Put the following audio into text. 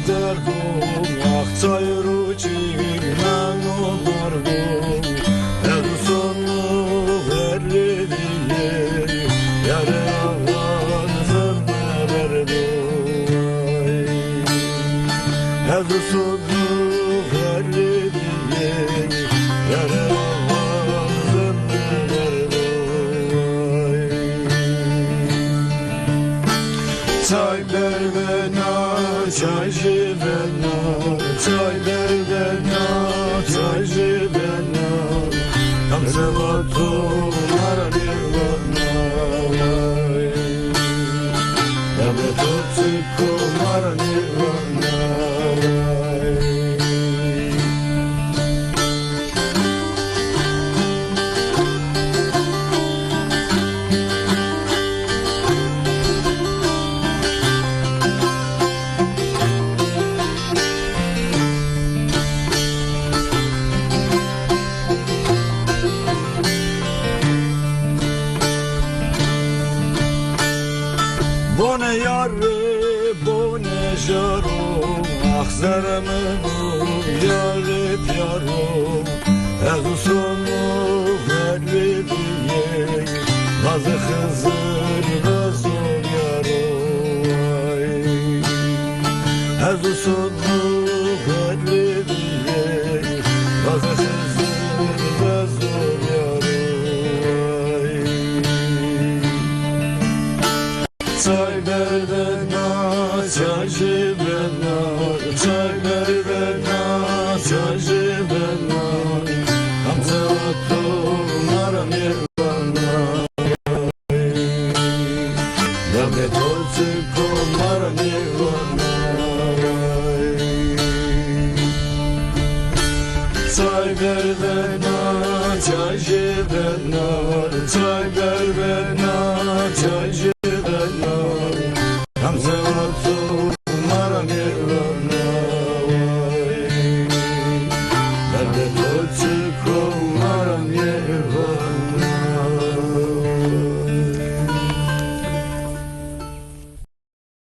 derdum Akçay ruçinden onardum Her sonu verdi diye Yare ağzım verdim Her sonu verdi diye Yare ağzım verdim Çay ver bana, çaycı bana Çay ver bana, çaycı bana Gamze batumlar nirvana Gamze tutsukumar nirvana Bone yarı, bone jarum Ah zarımın yarı pyarum Ez sonu verdi diye Bazı hızır razor yarum Ez sonu verdi diye Bazı hızır razor yarum Çay ver bana, çaycı bana Çay ver bana, çaycı bana Gamze batumlar nirvana Gamze tutsukumar nirvana Çay ver bana, çaycı bana Çay ver bana, çaycı